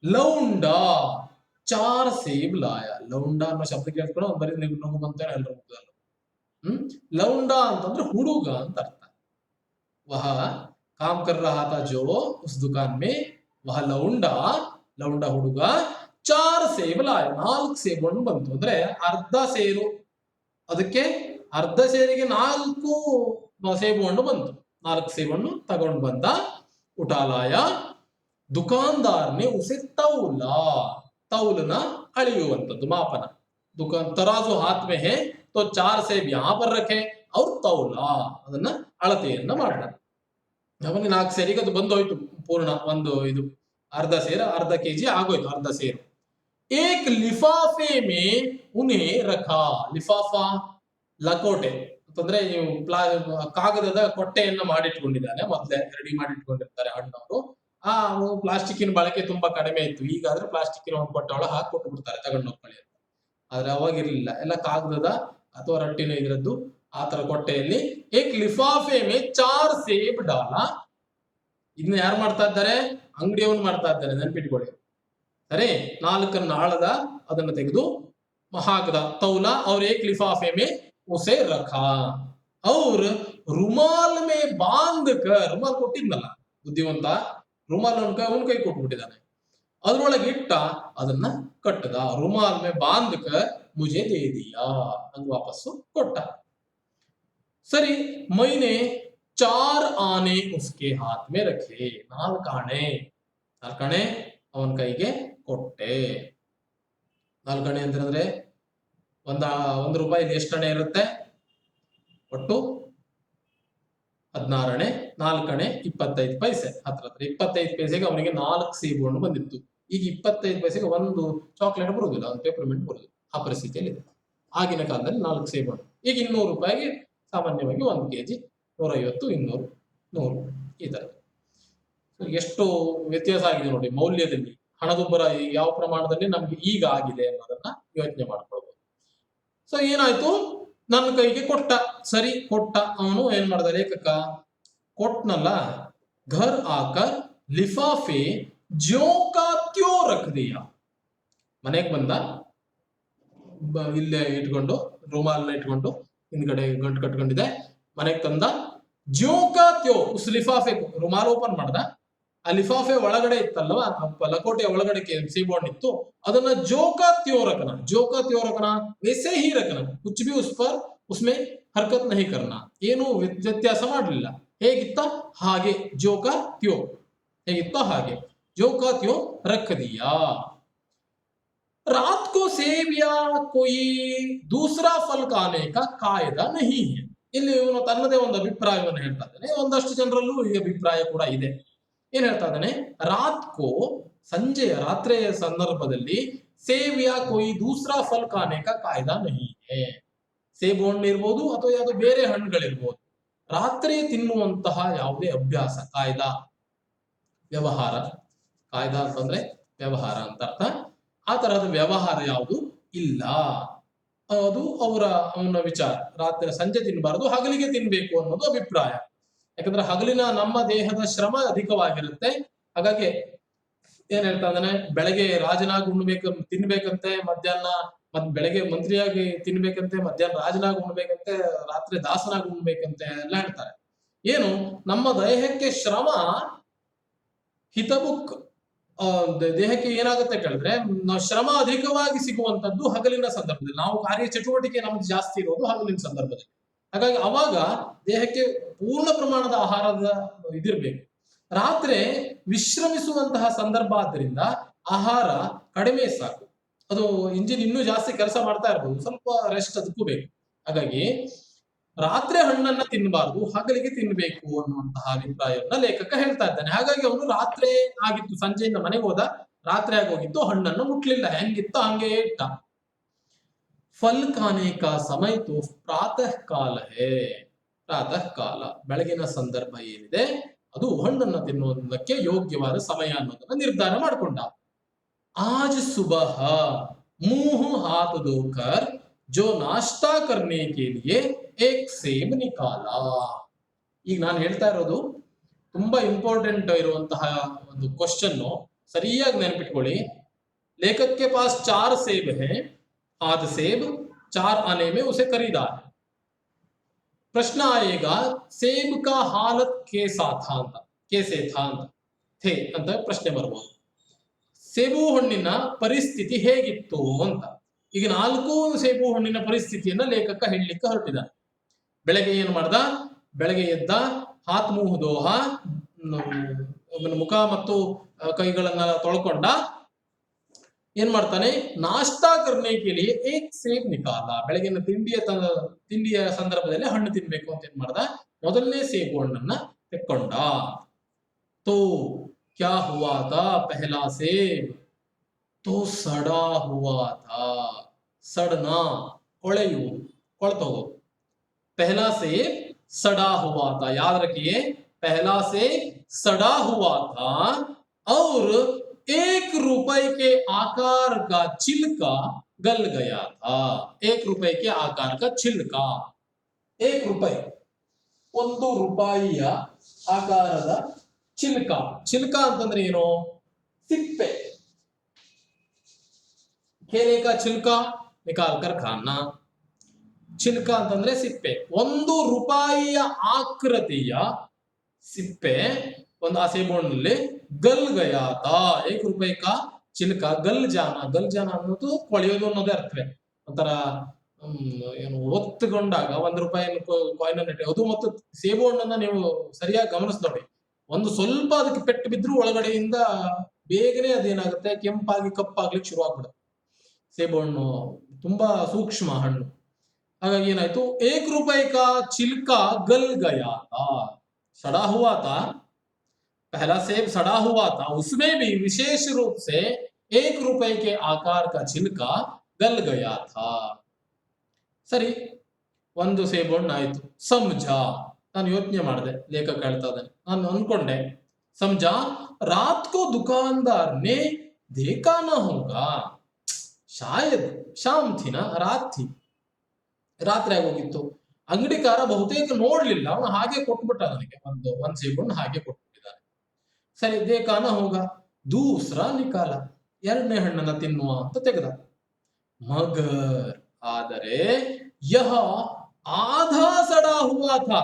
ಲೌಂಡ ಚಾರ್ ಸೇಬ್ ಲಾಯ, ಲೌಂಡ ಅನ್ನೋ ಶಬ್ದ ಕೇಳ್ಕೊಂಡು ಅವ್ನು ಬರೀ ನಗು ಬಂತಾನೆ ಎಲ್ಲರೂ ಮುಗ್ದಲ್ಲ. ಲೌಂಡ ಅಂತಂದ್ರೆ ಹುಡುಗ ಅಂತ ಅರ್ಥ. ವಹ ಕಾಮ್ ಕರ್ ರಹಾ ತಾ ಜೋ ಉಸ್ ದುಕಾನ್ ಮೇ, ವಹ ಲೌಂಡ, ಲೌಂಡ ಹುಡುಗ, ಚಾರ್ ಸೇಬ್ ಲಾಯ, 4 ಸೇಬು ಹಣ್ಣು ಬಂತು. ಅಂದ್ರೆ ಅರ್ಧ ಸೇರು, ಅದಕ್ಕೆ ಅರ್ಧ ಸೇರಿಗೆ 4 ಸೇಬು ಹಣ್ಣು ಬಂತು. 4 ಸೇಬು ಹಣ್ಣು ತಗೊಂಡು ಬಂದ. ಉಟಾಲಾಯ ದುಕಾನ್ದಾರ್ನೆ ಉಸೆ ತೌಲ, ತೌಲನ ಅಳೆಯುವಂಥದ್ದು, ಮಾಪನ. ದುಕಾನ್ ತರಾಜು ಹಾತ್ ಮೇ ಹೇ ತೋ 4 ಸೇಬ್ ಯಹಾ ಪರ್ ರಖೆ ಅವ್ರ ತೌಲ, ಅದನ್ನ ಅಳತೆಯನ್ನ ಮಾಡ್ತಾರೆ. ಅವನಿಗೆ 4 ಸೇರಿಗೆ ಅದು ಬಂದೋಯ್ತು ಪೂರ್ಣ, ಒಂದು ಇದು ಅರ್ಧ ಸೇರು, ಅರ್ಧ ಕೆಜಿ ಆಗೋಯ್ತು, ಅರ್ಧ ಸೇರು. ಏಕ್ ಲಿಫಾಫೆ ಮೇ ಉನ್ಹೆ ರಖಾ, ಲಿಫಾಫಾ ಲಕೋಟೆ ಅಂತಂದ್ರೆ ನೀವು ಕಾಗದದ ಕೊಟ್ಟೆಯನ್ನ ಮಾಡಿಟ್ಕೊಂಡಿದ್ದಾನೆ, ಮೊದ್ಲೇ ರೆಡಿ ಮಾಡಿಟ್ಕೊಂಡಿರ್ತಾರೆ ಹಣ್ಣವರು. ಆ ಪ್ಲಾಸ್ಟಿಕ್ಕಿನ ಬಳಕೆ ತುಂಬಾ ಕಡಿಮೆ ಇತ್ತು. ಈಗಾದ್ರೆ ಪ್ಲಾಸ್ಟಿಕ್ಕಿನ ಒಂದು ಕೊಟ್ಟೆ ಒಳಗೆ ಹಾಕಿ ಕೊಟ್ಟು ಬಿಡ್ತಾರೆ ತಗೊಂಡು ಹೋಗ್ಕೊಳ್ಳಿ ಅಂತ. ಆದ್ರೆ ಅವಾಗ ಇರ್ಲಿಲ್ಲ, ಎಲ್ಲ ಕಾಗದದ ಅಥವಾ ರಟ್ಟಿನ ಇದ್ರದ್ದು ಆ ತರ ಕೊಟ್ಟೆಯಲ್ಲಿ. ಏಕ್ ಲಿಫಾಫೆ ಮೇ 4 ಸೇಬ್ ಡಾಲ, ಇದನ್ನ ಯಾರು ಮಾಡ್ತಾ ಇದ್ದಾರೆ, ಅಂಗಡಿಯವನು ಮಾಡ್ತಾ ಇದ್ದಾನೆ, ನೆನ್ಪಿಟ್ಕೊಳ್ಳಿ. ಸರಿ, 4 ಆಳದ ಅದನ್ನ ತೆಗೆದು ಹಾಕದ. ತೌಲ ಅವ್ರ ಏಕ್ ಲಿಫಾಫೆ ಮೇ ಉಸೆ ರಖಾ, ಅವ್ರ ರುಮಾಲ್ ಮೇ ಬಾಂದ್ ಕರ್, ರುಮಾಲ್ ಕೊಟ್ಟಿದ್ನಲ್ಲ ಬುದ್ಧಿವಂತ, ರುಮಾಲ್ ಅವನ ಕೈ ಕೊಟ್ಬಿಟ್ಟಿದ್ದಾನೆ, ಅದ್ರೊಳಗೆ ಇಟ್ಟ, ಅದನ್ನ ಕಟ್ಟದ. ರುಮಾಲ್ ಮೇ ಬಾಂದ್ ಕರ್ ಮುಜೆ ದೇ ದಿಯಾ, ನಂಗೆ ವಾಪಸ್ಸು ಕೊಟ್ಟ. ಸರಿ, ಮೈನೆ 4 ಆನೆ ಉಸ್ಕೆ ಹಾತ್ ಮೇ ರಖೆ, 4 ಆಣೆ ಅವನ ಕೈಗೆ ಕೊಟ್ಟೆ. 4 ಆಣೆ ಅಂತಂದ್ರೆ ಒಂದು ರೂಪಾಯಿ ಎಷ್ಟು ಆಣೆ ಇರುತ್ತೆ, ಒಟ್ಟು 16 ಆಣೆ, 4 ಆಣೆ 25 ಪೈಸೆ, ಹತ್ರ 25 ಪೈಸೆಗೆ ಅವನಿಗೆ 4 ಸೇಬು ಹಣ್ಣು ಬಂದಿತ್ತು. ಈಗ 25 ಪೈಸೆಗೆ ಒಂದು ಚಾಕ್ಲೇಟ್ ಬರುವುದಿಲ್ಲ, ಒಂದು ಪೇಪರ್ಮೆಂಟ್ ಬರುವುದಿಲ್ಲ, ಆ ಪರಿಸ್ಥಿತಿಯಲ್ಲಿ ಇದೆ. ಆಗಿನ ಕಾಲದಲ್ಲಿ 4 ಸೇಬು ಹಣ್ಣು. ಈಗ 200 ರೂಪಾಯಿಗೆ ಸಾಮಾನ್ಯವಾಗಿ 1 ಕೆಜಿ 150, 200, 100 ಈ ತರ. ಎಷ್ಟು ವ್ಯತ್ಯಾಸ ಆಗಿದೆ ನೋಡಿ ಮೌಲ್ಯದಲ್ಲಿ, ಹಣದುಬ್ಬರ ಯಾವ ಪ್ರಮಾಣದಲ್ಲಿ ನಮ್ಗೆ ಈಗ ಆಗಿದೆ ಅನ್ನೋದನ್ನ ಯೋಚನೆ ಮಾಡ್ಕೊಳ್ಬಹುದು. ಸೊ ಏನಾಯ್ತು, ನನ್ನ ಕೈಗೆ ಕೊಟ್ಟ. ಸರಿ, ಕೊಟ್ಟ. ಅವನು ಏನ್ ಮಾಡ್ದ, ಲೇಖಕ ಕೊಟ್ನಲ್ಲ, ಘರ್ ಆಕರ್ ಲಿಫಾಫೆ ಜ್ಯೋ ಕಾ ತ್ಯೋ ರಖ್ ದಿಯಾ, ಮನೆಗೆ ಬಂದ, ಇಲ್ಲೇ ಇಟ್ಕೊಂಡು ರುಮಾಲ್ನ ಇಟ್ಕೊಂಡು ಹಿಂದ್ಗಡೆ ಗಂಟು ಕಟ್ಕೊಂಡಿದೆ, ಮನೆಗೆ ತಂದ. ಜ್ಯೋ ಕಾ ತ್ಯೋ, ಉಸ್ ಲಿಫಾಫೆ, ರುಮಾಲ್ ಓಪನ್ ಮಾಡ್ದ, ಆ ಲಿಫಾಫೆ ಒಳಗಡೆ ಇತ್ತಲ್ವ, ಲಕೋಟೆಯ ಒಳಗಡೆ ಸೇಬು ಹಣ್ಣು ಇತ್ತು, ಅದನ್ನ ಜೋಕಾ ತ್ಯೋ ರಖನ, ಜೋಕಾ ತ್ಯೋ ರಖನ ವೈಸೆ ಹಿ ರಖನ, ಕುಚ್ ಭಿ ಉಸ್ ಪರ್ ಉಸ್ಮೆ ಹರ್ಕತ್ ನಹಿ ಕರ್ನಾ, ಏನು ವ್ಯತ್ಯಾಸ ಮಾಡಲಿಲ್ಲ, ಹೇಗಿತ್ತ ಹಾಗೆ, ಜೋಕಾ ತ್ಯೋ ಹೇಗಿತ್ತ ಹಾಗೆ, ಜೋಕಾ ತ್ಯೋ ರಖ ದಿಯಾ. रात को सेब या कोई दूसरा फल खाने का कायदा नहीं है. ಇಲ್ಲಿ ಇವನು ತನ್ನದೇ ಒಂದು ಅಭಿಪ್ರಾಯವನ್ನು ಹೇಳ್ತಾ ಇದ್ದಾನೆ. ಒಂದಷ್ಟು ಜನರಲ್ಲೂ ಈ ಅಭಿಪ್ರಾಯ ಕೂಡ ಇದೆ. ಏನ್ ಹೇಳ್ತಾ ಇದ್ದಾನೆ, ರಾತ್ಕೋ, ಸಂಜೆಯ ರಾತ್ರಿಯ ಸಂದರ್ಭದಲ್ಲಿ, ಸೇಬ್ ಯಾ ಕೋಯಿ ದೂಸರಾ ಫಲ್ ಖಾನೆ ಕಾ ಕಾಯ್ದಾ ನಹಿ ಹೈ, ಸೇಬು ಹಣ್ಣು ಇರ್ಬೋದು ಅಥವಾ ಯಾವ್ದು ಬೇರೆ ಹಣ್ಣುಗಳಿರ್ಬೋದು, ರಾತ್ರಿ ತಿನ್ನುವಂತಹ ಯಾವುದೇ ಅಭ್ಯಾಸ, ಕಾಯ್ದಾ ವ್ಯವಹಾರ, ಕಾಯ್ದಾ ಅಂತಂದ್ರೆ ವ್ಯವಹಾರ ಅಂತ ಅರ್ಥ, ಆ ತರಹದ ವ್ಯವಹಾರ ಯಾವುದು ಇಲ್ಲ, ಅದು ಅವನ ವಿಚಾರ. ರಾತ್ರಿ ಸಂಜೆ ತಿನ್ಬಾರದು, ಹಗಲಿಗೆ ತಿನ್ಬೇಕು ಅನ್ನೋದು ಅಭಿಪ್ರಾಯ. ಯಾಕಂದ್ರೆ ಹಗಲಿನ ನಮ್ಮ ದೇಹದ ಶ್ರಮ ಅಧಿಕವಾಗಿರುತ್ತೆ. ಹಾಗಾಗಿ ಏನ್ ಹೇಳ್ತಾ ಇದ್ದಾನೆ, ಬೆಳಗ್ಗೆ ರಾಜನಾಗಿ ತಿನ್ಬೇಕಂತೆ, ಮಧ್ಯಾಹ್ನ ಬೆಳಗ್ಗೆ ಮಂತ್ರಿಯಾಗಿ ತಿನ್ಬೇಕಂತೆ, ಮಧ್ಯಾಹ್ನ ರಾಜನಾಗಿ ಉಣ್ಬೇಕಂತೆ, ರಾತ್ರಿ ದಾಸನಾಗಿ ಉಣ್ಬೇಕಂತೆ ಎಲ್ಲ ಹೇಳ್ತಾರೆ. ಏನು ನಮ್ಮ ದೇಹಕ್ಕೆ ಶ್ರಮ ಹಿತಬುಕ್, ದೇಹಕ್ಕೆ ಏನಾಗುತ್ತೆ ಕೇಳಿದ್ರೆ, ನಾವು ಶ್ರಮ ಅಧಿಕವಾಗಿ ಸಿಗುವಂತದ್ದು ಹಗಲಿನ ಸಂದರ್ಭದಲ್ಲಿ, ನಾವು ಕಾರ್ಯ ಚಟುವಟಿಕೆ ನಮ್ದು ಜಾಸ್ತಿ ಇರೋದು ಹಗಲಿನ ಸಂದರ್ಭದಲ್ಲಿ. ಹಾಗಾಗಿ ಅವಾಗ ದೇಹಕ್ಕೆ ಪೂರ್ಣ ಪ್ರಮಾಣದ ಆಹಾರದ ಇದಿರ್ಬೇಕು. ರಾತ್ರಿ ವಿಶ್ರಮಿಸುವಂತಹ ಸಂದರ್ಭ ಆದ್ದರಿಂದ ಆಹಾರ ಕಡಿಮೆ ಸಾಕು. ಅದು ಇಂಜಿನ್ ಇನ್ನೂ ಜಾಸ್ತಿ ಕೆಲಸ ಮಾಡ್ತಾ ಇರ್ಬೋದು, ಸ್ವಲ್ಪ ರೆಸ್ಟ್ ಅದಕ್ಕೂ ಬೇಕು. ಹಾಗಾಗಿ ರಾತ್ರಿ ಹಣ್ಣನ್ನ ತಿನ್ನಬಾರ್ದು, ಹಗಲಿಗೆ ತಿನ್ಬೇಕು ಅನ್ನುವಂತಹ ಅಭಿಪ್ರಾಯವನ್ನ ಲೇಖಕ ಹೇಳ್ತಾ ಇದ್ದಾನೆ. ಹಾಗಾಗಿ ಅವನು ರಾತ್ರಿ ಆಗಿತ್ತು, ಸಂಜೆಯಿಂದ ಮನೆಗೆ ಹೋದ, ರಾತ್ರಿ ಆಗೋಗಿತ್ತು, ಹಣ್ಣನ್ನು ಮುಟ್ಲಿಲ್ಲ, ಹೆಂಗಿತ್ತು ಹಂಗೆ ಇಟ್ಟ. ಫಲ್ ಖಾನೆ ಕಾ ಸಮಯ ತೋ ಪ್ರಾತಃ ಕಾಲ ಹೇ, ಪ್ರಾತಃ ಕಾಲ ಬೆಳಗಿನ ಸಂದರ್ಭ ಏನಿದೆ ಅದು ಹಣ್ಣನ್ನು ತಿನ್ನುವುದಕ್ಕೆ ಯೋಗ್ಯವಾದ ಸಮಯ ಅನ್ನೋದನ್ನ ನಿರ್ಧಾರ ಮಾಡಿಕೊಂಡ. ಆಜ್ ಸುಬಹ ಮುಂಹ ಹಾತ್ ಧೋಕರ್ ಜೋ ನಾಶ್ತಾ ಕರ್ನೆ ಕೆ ಲಿಯೆ ಏಕ್ ಸೇಬ್ ನಿಕಾಲ. ಈಗ ನಾನು ಹೇಳ್ತಾ ಇರೋದು ತುಂಬಾ ಇಂಪಾರ್ಟೆಂಟ್ ಇರುವಂತಹ ಒಂದು ಕ್ವಶನ್, ಸರಿಯಾಗಿ ನೆನಪಿಟ್ಕೊಳ್ಳಿ. लेखक के पास 4 सेब हैं, आध सेब 4 आने में उसे खरीदा है. प्रश्न आएगा सेब का हालत कैसा था ಅಂತ, कैसे था ಅಂತ, थे ಅಂತ ಪ್ರಶ್ನೆ ಬರ್ಬೋದು. ಸೇಬು ಹಣ್ಣಿನ ಪರಿಸ್ಥಿತಿ ಹೇಗಿತ್ತು ಅಂತ. ಈಗ 4 ಸೇಬು ಹಣ್ಣಿನ ಪರಿಸ್ಥಿತಿಯನ್ನ ಲೇಖಕ ಹೇಳಲಿಕ್ಕೆ ಹೊರಟಿದ್ದಾನೆ. ಬೆಳಗ್ಗೆ ಏನ್ ಮಾಡ್ದ? ಬೆಳಗ್ಗೆ ಎದ್ದ, ಹಾತ್ ಮುಹ್ ದೋಹ, ಮುಖ ಮತ್ತು ಕೈಗಳನ್ನ ತೊಳ್ಕೊಂಡ. ಏನ್ ಮಾಡ್ತಾನೆ? ನಾಶ್ತಾ ಕರ್ನೆ ಕೆ ಲಿಯೆ ಏಕ್ ಸೇಬ್ ನಿಕಾಲ. ಬೆಳಗಿನ ತಿಂಡಿಯ ಸಂದರ್ಭದಲ್ಲಿ ಹಣ್ಣು ತಿನ್ಬೇಕು ಅಂತ ಏನ್ ಮಾಡ್ದ? ಮೊದಲನೇ ಸೇಬು ಹಣ್ಣನ್ನ ತೆಕ್ಕೊಂಡ. ತೋ ಕ್ಯಾ ಹುವಾ ತಾ ಪೆಹಲಾ ಸೇಬ್ ತೋ ಸಡಾ ಹುವಾ ತಾ. ಸಡನಾ ಕೊಳೆಯುವುದು, ಕೊಳ್ತೋಗೋದು. पहला सेब सड़ा हुआ था, याद रखिए पहला सेब सड़ा हुआ था और 1 रुपए के आकार का छिलका गल गया था. 1 रुपए के आकार का छिलका, 1 रुपए 1 ರೂಪಾಯಿಯ ಆಕಾರದ ಚಿಲ್ಕ. ಚಿಲ್ಕ ಅಂತಂದ್ರೆ ಏನು? ಸಿಪ್ಪೆ. ಕೇಲೆ ಕಾ ಚಿಲ್ಕ ನಿಕಾಲ್ ಕರ್ ಖಾನಾ. ಚಿಲ್ಕ ಅಂತಂದ್ರೆ ಸಿಪ್ಪೆ. 1 ರೂಪಾಯಿಯ ಆಕೃತಿಯ ಸಿಪ್ಪೆ ಒಂದು ಆ ಸೇಬುಹಣ್ಣಲ್ಲಿ ಗಲ್ ಗಯಾತಾ. 1 ರೂಪಾಯಿ ಕಾ ಚಿಲ್ಕ ಗಲ್ ಜಾನ. ಗಲ್ ಜಾನ ಅನ್ನೋದು ಕೊಳೆಯೋದು ಅನ್ನೋದೇ ಅರ್ಥವೇ. ಒಂಥರ ಏನು ಒತ್ತುಕೊಂಡಾಗ 1 ರೂಪಾಯಿ ಕಾಯಿನ್ ಅನ್ನು ಅದು. ಮತ್ತು ಸೇಬು ಹಣ್ಣನ್ನ ನೀವು ಸರಿಯಾಗಿ ಗಮನಿಸಿ ನೋಡಿ, ಒಂದು ಸ್ವಲ್ಪ ಅದಕ್ಕೆ ಪೆಟ್ಟು ಬಿದ್ರೂ ಒಳಗಡೆಯಿಂದ ಬೇಗನೆ ಅದೇನಾಗುತ್ತೆ, ಕೆಂಪಾಗಿ ಕಪ್ಪಾಗ್ಲಿಕ್ಕೆ ಶುರು ಆಗ್ಬಿಡುತ್ತೆ. ಸೇಬು ಹಣ್ಣು ತುಂಬಾ ಸೂಕ್ಷ್ಮ ಹಣ್ಣು. ಹಾಗಾಗಿ ಏನಾಯ್ತು? 1 रुपए का छिलका गल गया था, सड़ा हुआ था. पहला सेब सड़ा हुआ था, उसमें भी विशेष रूप से 1 रुपए के आकार का छिलका गल गया था. ಸರಿ, ಒಂದು ಸೇಬು ಹಣ್ಣು ಆಯ್ತು. ಸಮಜಾ, ನಾನು ಯೋಚನೆ ಮಾಡಿದೆ, ಲೇಖಕ ಹೇಳ್ತಾ ಇದ್ದಾನೆ, ನಾನು ಅನ್ಕೊಂಡೆ. ಸಮಜಾ ರಾತ್ ಕೋ ದುಕಾನ್ದಾರ್ ನೇ ದೇಖಾ ನ ಹೋಗಾ, ಶಾಯದ್ ಶಾಮ್ ಥಿ ನಾ, ರಾತ್ ಥಿ, ರಾತ್ರಿ ಆಗೋಗಿತ್ತು. ಅಂಗಡಿಕಾರ ಬಹುತೇಕ ನೋಡ್ಲಿಲ್ಲ, ಅವನು ಹಾಗೆ ಕೊಟ್ಬಿಟ್ಟ ನನಗೆ. ಒಂದ್ ಸೇಬನ್ನು ಹಾಗೆ ಕೊಟ್ಬಿಟ್ಟಿದ್ದಾನೆ. ಸರಿ, ದೇಖಾನ ಹೋಗ, ದೂಸರಾ ನಿಕಾಲ, 2ನೇ ಹಣ್ಣನ್ನ ತಿನ್ನುವ ಅಂತ ತೆಗೆದ. ಮಗರ್ ಆದರೆ ಯಹ ಆಧಾ ಸಡಾ ಹುವಾ ಥಾ.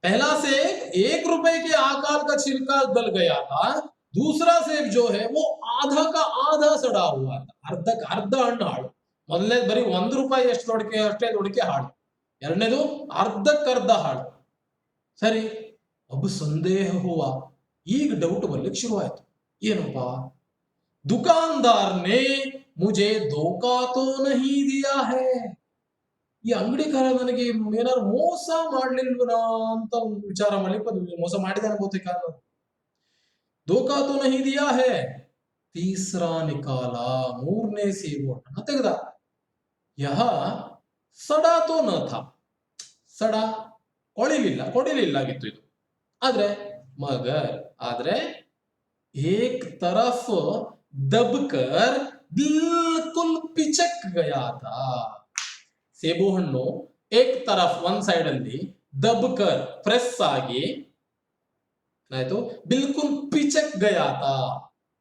पहला सेब 1 रुपए के आकार का छिलका गल गया था, दूसरा सेब जो है वो आधा का आधा सड़ा हुआ था. ಅರ್ಧಕ್ಕೆ ಅರ್ಧ ಹಣ್ಣು ಹಾಳು. ಮೊದಲನೇದು ಬರೀ 1 ರೂಪಾಯಿ ಎಷ್ಟು ದೊಡ್ಕೆ ಅಷ್ಟೇ ದೊಡ್ಕೆ ಹಾಳು, ಎರಡನೇದು ಅರ್ಧಕ್ಕರ್ಧ ಹಾಳು. ಸರಿ, ಒಬ್ಬ ಸಂದೇಹ ಹೂವ, ಈಗ ಡೌಟ್ ಬರ್ಲಿಕ್ಕೆ ಶುರುವಾಯ್ತು. ಏನಪ್ಪಾ? ದುಕಾನ್ದಾರ್ ನೇ ಮುಜೆ ಧೋಕಾ ತೋ ನಹಿ ದಿಯಾ ಹೈ. ಈ ಅಂಗಡಿಕಾರ ನನಗೆ ಏನಾದ್ರು ಮೋಸ ಮಾಡ್ಲಿಲ್ವನಾ ಅಂತ ವಿಚಾರ ಮಾಡ್ಲಿಕ್ಕೆ, ಮೋಸ ಮಾಡಿದಾನೆ ಬಹುತೇಕ. ಧೋಕಾ ತೋ ನಹಿ ದಿಯಾ ಹೈ. ತೀಸರಾ ನಿಕಾಲ, 3ನೇ ಸೇಬು ಹಣ್ಣನ್ನ ತೆಗೆದ. ಯಹ ಸಡಾ ತೋ ನ ಥಾ, ಸಡಾ ಕೊಡಿಲಿಲ್ಲಾಗಿತ್ತು ಇದು. ಆದ್ರೆ ಮಗರ್ ಆದ್ರೆ ಏಕ್ ತರಫ್ ದಬ್ಕರ್ ಬಿಲ್ಕುಲ್ ಪಿಚಕ್ ಗಯಾ ಥಾ. ಸೇಬು ಹಣ್ಣು ಏಕ್ ತರಫ್, ಒಂದ್ ಸೈಡ್ ಅಲ್ಲಿ, ದಬ್ಕರ್ ಪ್ರೆಸ್ ಆಗಿ ಆಯ್ತು, ಬಿಲ್ಕುಲ್ ಪಿಚಕ್ ಗಯಾ ಥಾ.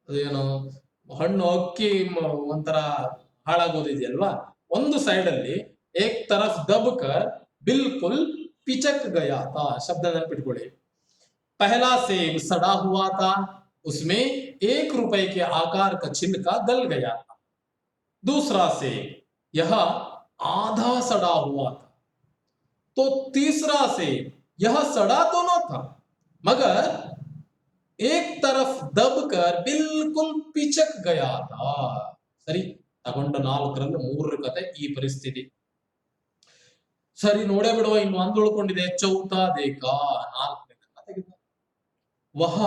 ಅದೇನು ಹಣ್ಣು ಅಕ್ಕಿ ಒಂಥರ ಹಾಳಾಗೋದಿದೆಯಲ್ವಾ, ಒಂದು ಸೈಡ್ ಅಲ್ಲಿ ಏಕ್ ತರಫ್ ದಬ್ಕರ್ ಬಿಲ್ಕುಲ್ ಪಿಚಕ್ ಗಯಾ ಥಾ. ಶಬ್ದ ನೆನಪಿಟ್ಕೊಳ್ಳಿ. पहला सेब सड़ा हुआ था, उसमें 1 रुपए के आकार का छिलका गल गया था. दूसरा सेब यह आधा सड़ा हुआ था, तो तीसरा सेब यह सड़ा तो न था, मगर एक तरफ दबकर बिल्कुल पिचक गया था. ಸರಿ, ತಗೊಂಡ 4ರಲ್ಲಿ 3 ಕತೆ ಈ ಪರಿಸ್ಥಿತಿ. ಸರಿ, ನೋಡೇ ಬಿಡುವ, ಇನ್ನು ಒಂದು ಉಳ್ಕೊಂಡಿದೆ. ಚೌತಾ ದೇಕಾ, 4ನೇ ಕತೆ. ವಹ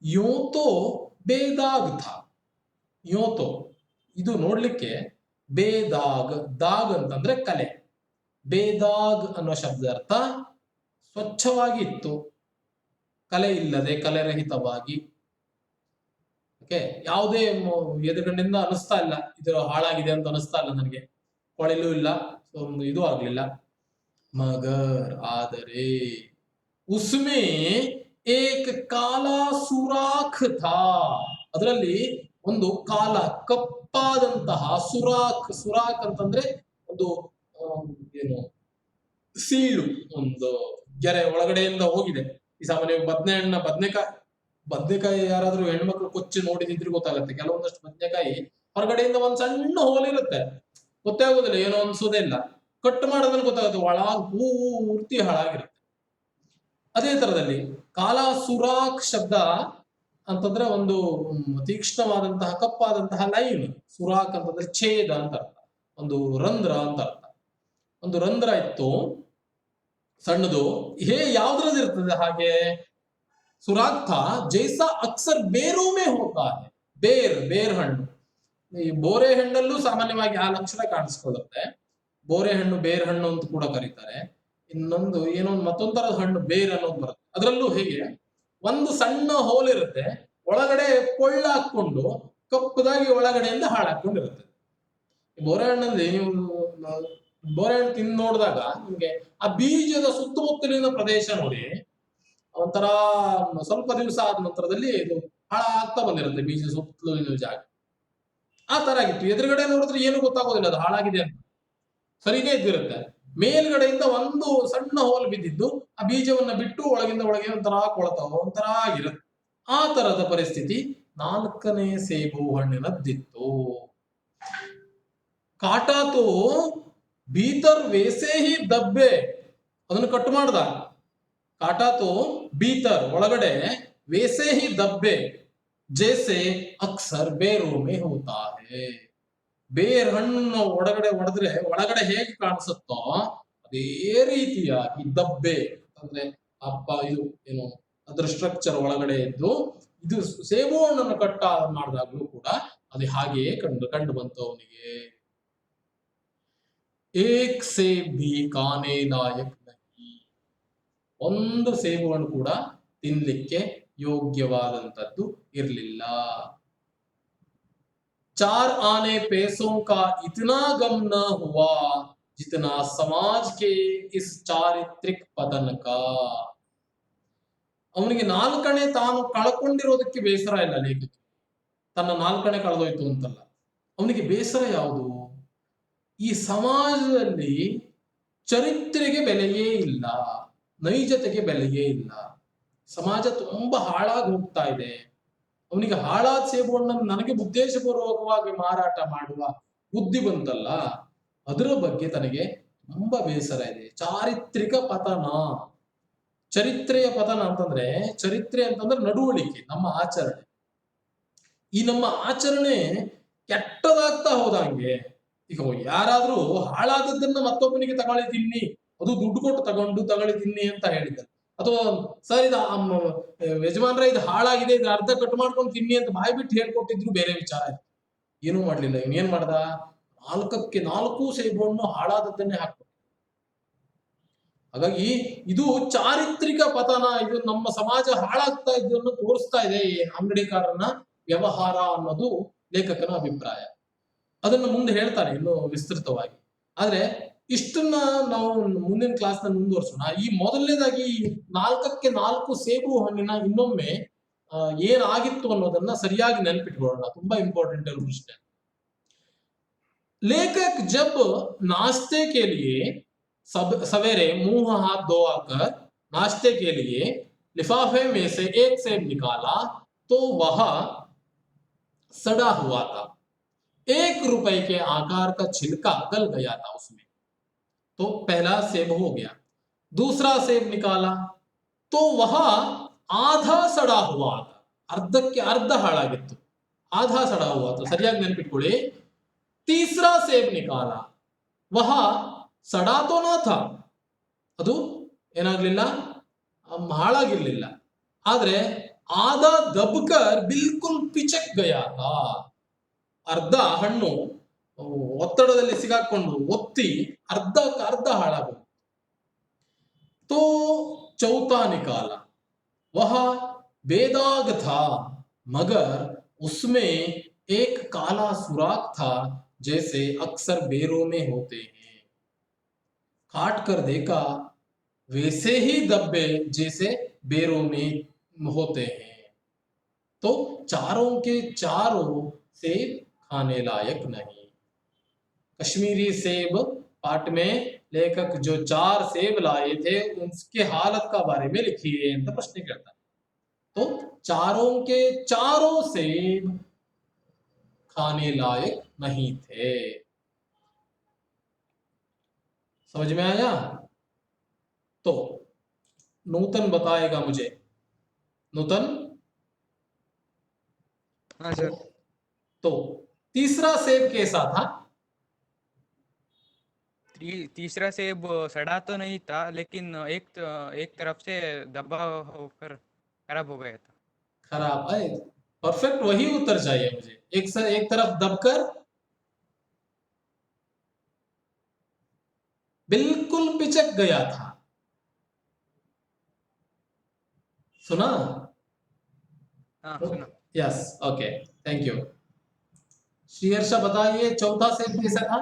ಯೋತೋ ಬೇದಾಗ್ ಥಾ. ಯೋತೋ ಇದು ನೋಡ್ಲಿಕ್ಕೆ ಬೇದಾಗ್, ದಾಗ್ ಅಂತಂದ್ರೆ ಕಲೆ. ಬೇದಾಗ್ ಅನ್ನೋ ಶಬ್ದ ಅರ್ಥ ಸ್ವಚ್ಛವಾಗಿ ಇತ್ತು, ಕಲೆ ಇಲ್ಲದೆ, ಕಲೆರಹಿತವಾಗಿ. ಓಕೆ, ಯಾವುದೇ ಎದುರುಗಣ್ಣಿಂದ ಅನಿಸ್ತಾ ಇಲ್ಲ ಇದು ಹಾಳಾಗಿದೆ ಅಂತ ಅನಿಸ್ತಾ ಇಲ್ಲ ನನಗೆ, ಕೊಳೆಲೂ ಇಲ್ಲ, ಇದು ಆಗ್ಲಿಲ್ಲ. ಮಗರ್ ಆದರೆ ಉಸ್ಮೆ ಏಕ್ ಕಾಲಾ ಸುರಾಖ್ ಥಾ, ಅದರಲ್ಲಿ ಒಂದು ಕಾಲ, ಕಪ್ಪಾದಂತಹ ಸುರಾಖ್. ಸುರಾಖ್ ಅಂತಂದ್ರೆ ಒಂದು ಏನು ಸೀಳು, ಒಂದು ಗೆರೆ ಒಳಗಡೆಯಿಂದ ಹೋಗಿದೆ. ಈ ಸಾಮಾನ್ಯ ಬದ್ನೆಕಾಯಿ ಯಾರಾದ್ರೂ ಹೆಣ್ಮಕ್ಳು ಕೊಚ್ಚಿ ನೋಡಿದಿದ್ರೆ ಗೊತ್ತಾಗುತ್ತೆ. ಕೆಲವೊಂದಷ್ಟು ಬದ್ನೆಕಾಯಿ ಹೊರಗಡೆಯಿಂದ ಒಂದ್ ಸಣ್ಣ ಹೋಲ್ ಇರುತ್ತೆ, ಗೊತ್ತೇ ಆಗೋದಿಲ್ಲ, ಏನೋ ಅನ್ಸೋದೇ ಇಲ್ಲ. ಕಟ್ ಮಾಡೋದ್ರಲ್ಲಿ ಗೊತ್ತಾಗುತ್ತೆ, ಒಳಗ್ ಪೂರ್ತಿ ಹಾಳಾಗಿರುತ್ತೆ. ಅದೇ ತರದಲ್ಲಿ ಕಾಲಾ ಸುರಾಖ್ ಶಬ್ದ ಅಂತಂದ್ರೆ ಒಂದು ತೀಕ್ಷ್ಣವಾದಂತಹ ಕಪ್ಪಾದಂತಹ ಲೈನ್. ಸುರಾಖ್ ಅಂತಂದ್ರೆ ಛೇದ ಅಂತ ಅರ್ಥ, ಒಂದು ರಂಧ್ರ ಅಂತ ಅರ್ಥ. ಒಂದು ರಂಧ್ರ ಇತ್ತು ಸಣ್ಣದು. ಯಾವ್ದ್ರದ್ದು ಇರ್ತದೆ ಹಾಗೆ? ಸುರಾಖ್ ಥಾ ಜೈಸಾ ಅಕ್ಸರ್ ಬೇರು ಮೇ ಹೋತಾ ಹೈ. ಬೇರ್ ಹಣ್ಣು. ಈ ಬೋರೆ ಹಣ್ಣಲ್ಲೂ ಸಾಮಾನ್ಯವಾಗಿ ಆ ಲಕ್ಷಣ ಕಾಣಿಸ್ಕೊಳ್ಳುತ್ತೆ. ಬೋರೆ ಹಣ್ಣು ಬೇರ್ ಹಣ್ಣು ಅಂತ ಕೂಡ ಕರೀತಾರೆ. ಇನ್ನೊಂದು ಏನೋ ಮತ್ತೊಂದ್ ತರದ ಹಣ್ಣು ಬೇರ್ ಅನ್ನೋದು ಬರುತ್ತೆ. ಅದರಲ್ಲೂ ಹೇಗೆ ಒಂದು ಸಣ್ಣ ಹೋಲ್ ಇರುತ್ತೆ, ಒಳಗಡೆ ಕೊಳ್ಳಾಕೊಂಡು ಕಪ್ಪದಾಗಿ ಒಳಗಡೆಯಿಂದ ಹಾಳಾಕೊಂಡಿರುತ್ತೆ. ಬೋರೆ ಹಣ್ಣಲ್ಲಿ ನೀವು ಬೋರೆ ಹಣ್ಣು ತಿಂದು ನೋಡಿದಾಗ ನಿಮ್ಗೆ ಆ ಬೀಜದ ಸುತ್ತಮುತ್ತಲಿನ ಪ್ರದೇಶ ನೋಡಿ, ಒಂಥರ ಸ್ವಲ್ಪ ದಿವಸ ಆದ ನಂತರದಲ್ಲಿ ಇದು ಹಾಳಾಗ್ತಾ ಬಂದಿರುತ್ತೆ, ಬೀಜ ಸುತ್ತಲಿನ ಜಾಗ. ಆ ತರ ಆಗಿತ್ತು. ಎದುರುಗಡೆ ನೋಡಿದ್ರೆ ಏನು ಗೊತ್ತಾಗೋದಿಲ್ಲ ಅದು ಹಾಳಾಗಿದೆ ಅಂತ, ಸರಿನೇ ಇದ್ದಿರುತ್ತೆ. ಮೇಲ್ಗಡೆಯಿಂದ ಒಂದು ಸಣ್ಣ ಹೋಲ್ ಬಿದ್ದಿದ್ದು ಆ ಬೀಜವನ್ನ ಬಿಟ್ಟು ಒಳಗಿಂದ ಒಳಗೆ ಒಂಥರ ಕೊಳತಾವ, ಒಂಥರ ಆಗಿರುತ್ತೆ. ಆ ತರದ ಪರಿಸ್ಥಿತಿ 4ನೇ ಸೇಬು ಹಣ್ಣಿನದ್ದಿತ್ತು. ಕಾಟಾತು ಬೀತರ್ ವೇಸೇ ಹಿ ದಬ್ಬೆ, ಅದನ್ನು ಕಟ್ ಮಾಡ್ದ. ಕಾಟಾತು ಬೀತರ್ ಒಳಗಡೆ, ವೇಸೇ ಹಿ ದಬ್ಬೆ ಜೇಸೆ ಅಕ್ಸರ್ ಬೇರು ಮೇ ಹೋತಾ ಹೈ. ಬೇರ್ ಹಣ್ಣು ಒಳಗಡೆ ಹೊಡೆದ್ರೆ ಒಳಗಡೆ ಹೇಗೆ ಕಾಣಿಸುತ್ತೋ ಅದೇ ರೀತಿಯಾಗಿ ದಬ್ಬೆ ಅಂದ್ರೆ ಇದು ಏನು ಅದ್ರ ಸ್ಟ್ರಕ್ಚರ್ ಒಳಗಡೆ ಇದ್ದು, ಇದು ಸೇಬು ಹಣ್ಣನ್ನು ಕಟ್ಟ ಮಾಡಿದಾಗ್ಲೂ ಕೂಡ ಅದು ಹಾಗೆಯೇ ಕಂಡು ಬಂತು ಅವನಿಗೆ. ಏಕ್ ಸೇಬ್ ಭಿ ಖಾನೆ ಲಾಯಕ್ ನಹಿ, ಒಂದು ಸೇಬು ಹಣ್ಣು ಕೂಡ ತಿನ್ಲಿಕ್ಕೆ ಯೋಗ್ಯವಾದಂತದ್ದು ಇರಲಿಲ್ಲ. 4 आने पैसों का इतना गम न हुआ जितना समाज के इस चारित्रिक पतन का. ಅವನಿಗೆ 4ನೇ ತಾನು ಕಳ್ಕೊಂಡಿರೋದಕ್ಕೆ ಬೇಸರ ಇಲ್ಲ ಲೇಖಕ. ತನ್ನ 4ನೇ ಕಳೆದೋಯ್ತು ಅಂತಲ್ಲ, ಅವನಿಗೆ ಬೇಸರ ಯಾವುದು? ಈ ಸಮಾಜದಲ್ಲಿ ಚರಿತ್ರೆಗೆ ಬೆಲೆಯೇ ಇಲ್ಲ, ನೈಜತೆಗೆ ಬೆಲೆಯೇ ಇಲ್ಲ. ಸಮಾಜ ತುಂಬಾ ಹಾಳಾಗಿ ಹೋಗ್ತಾ ಇದೆ. ಅವನಿಗೆ ಹಾಳಾದ ಸೇಬು ಹಣ್ಣನ್ನು ನನಗೆ ಉದ್ದೇಶಪೂರ್ವಕವಾಗಿ ಮಾರಾಟ ಮಾಡುವ ಬುದ್ಧಿ ಬಂತಲ್ಲ, ಅದರ ಬಗ್ಗೆ ತನಗೆ ತುಂಬಾ ಬೇಸರ ಇದೆ. ಚಾರಿತ್ರಿಕ ಪತನ, ಚರಿತ್ರೆಯ ಪತನ ಅಂತಂದ್ರೆ, ಚರಿತ್ರೆ ಅಂತಂದ್ರೆ ನಡವಳಿಕೆ, ನಮ್ಮ ಆಚರಣೆ. ಈ ನಮ್ಮ ಆಚರಣೆ ಕೆಟ್ಟದಾಗ್ತಾ ಹೋದಂಗೆ, ಈಗ ಯಾರಾದ್ರೂ ಹಾಳಾದದ್ದನ್ನ ಮತ್ತೊಬ್ಬನಿಗೆ ತಗೊಳ್ಳಿ ತಿನ್ನಿ, ಅದು ದುಡ್ಡು ಕೊಟ್ಟು ತಗೊಳ್ಳಿ ತಿನ್ನಿ ಅಂತ ಹೇಳಿದ್ದಾರೆ. ಅಥವಾ ಸರ್ ಇದು ಯಜಮಾನ್ರ ಇದು ಹಾಳಾಗಿದೆ, ಇದು ಅರ್ಧ ಕಟ್ ಮಾಡ್ಕೊಂಡು ತಿನ್ನಿ ಅಂತ ಬಾಯಿ ಬಿಟ್ಟು ಹೇಳ್ಕೊಟ್ಟಿದ್ರು ಬೇರೆ ವಿಚಾರ ಇತ್ತು. ಏನೂ ಮಾಡ್ಲಿಲ್ಲ. ಇವನೇನ್ ಮಾಡ್ದ? 4ಕ್ಕೆ 4 ಸೇಬು ಹಣ್ಣು ಹಾಳಾದದ್ದನ್ನೇ ಹಾಕ್ಬೇಕು. ಹಾಗಾಗಿ ಇದು ಚಾರಿತ್ರಿಕ ಪತನ, ಇದು ನಮ್ಮ ಸಮಾಜ ಹಾಳಾಗ್ತಾ ಇದ್ದನ್ನು ತೋರಿಸ್ತಾ ಇದೆ ಈ ಅಂಗಡಿಕಾರನ ವ್ಯವಹಾರ ಅನ್ನೋದು ಲೇಖಕನ ಅಭಿಪ್ರಾಯ. ಅದನ್ನು ಮುಂದೆ ಹೇಳ್ತಾನೆ ಇನ್ನು ವಿಸ್ತೃತವಾಗಿ. ಆದ್ರೆ ಇಷ್ಟನ್ನ ನಾವು ಮುಂದಿನ ಕ್ಲಾಸ್ ನಲ್ಲಿ ಮುಂದುವರ್ಸೋಣ. ಈ ಮೊದಲನೇದಾಗಿ 4ಕ್ಕೆ 4 ಸೇಬು ಹಣ್ಣಿನ ಇನ್ನೊಮ್ಮೆ ಏನಾಗಿತ್ತು ಅನ್ನೋದನ್ನ ಸರಿಯಾಗಿ ನೆನಪಿಟ್ಕೊಳ್ಳೋಣ, ತುಂಬಾ ಇಂಪಾರ್ಟೆಂಟ್ ಇರೋ ಪ್ರಶ್ನೆ. लेखक जब नाश्ते के लिए सवेरे मुंह हाथ धोकर नाश्ते के लिए लिफाफे में से एक सेब निकाला तो वह सड़ा हुआ था। 1 रुपए के आकार का छिलका गल गया था उसमें। तो पहला सेब हो गया। दूसरा सेब निकाला तो वह आधा सड़ा हुआ था, ಅರ್ಧಕ್ಕೆ ಅರ್ಧ ಹಾಳಾಗಿತ್ತು, आधा सड़ा हुआ तो ಸರಿಯಾಗಿ ನೆನಪಿಟ್ಕೊಳ್ಳಿ. तीसरा सेब निकाला वह सड़ा तो ना था, ಅದು ಏನಾಗ್ಲಿಲ್ಲ, ಹಾಳಾಗಿರ್ಲಿಲ್ಲ, ಆದ್ರೆ आधा दबकर बिल्कुल पिचक गया था, ಅರ್ಧ ಹಣ್ಣು ಒತ್ತಡದಲ್ಲಿ ಸಿಗಾಕೊಂಡು ಒತ್ತಿ ಅರ್ಧ ಹಾಳಾಗೋದು. तो चौथा निकाला वह बेदाग था मगर उसमें एक काला सुराख था जैसे अक्सर बेरों में होते हैं, काट कर देखा वैसे ही धब्बे जैसे बेरों में होते हैं. तो चारों के चारों सेब खाने लायक नहीं. कश्मीरी सेब पाठ में लेखक जो 4 सेब लाए थे उसके हालत का बारे में लिखिए ಅಂತ ಪ್ರಶ್ನೆ ಕೇಳ್ತಾರೆ. तो चारों के चारों सेब खाने लायक नहीं थे. समझ में आया? तो नूतन बताएगा मुझे. नूतन, हाँ सर. तो तीसरा सेब कैसा था? तीसरा सेब सड़ा तो नहीं था, लेकिन एक तरफ से दबा होकर खराब हो गया था. खराब है, परफेक्ट वही उत्तर चाहिए मुझे. एक तरफ दबकर बिल्कुल पिचक गया था. सुना? हाँ सुना. Yes, okay, thank you. Shriharsha बताइए चौथा सेब कैसा था?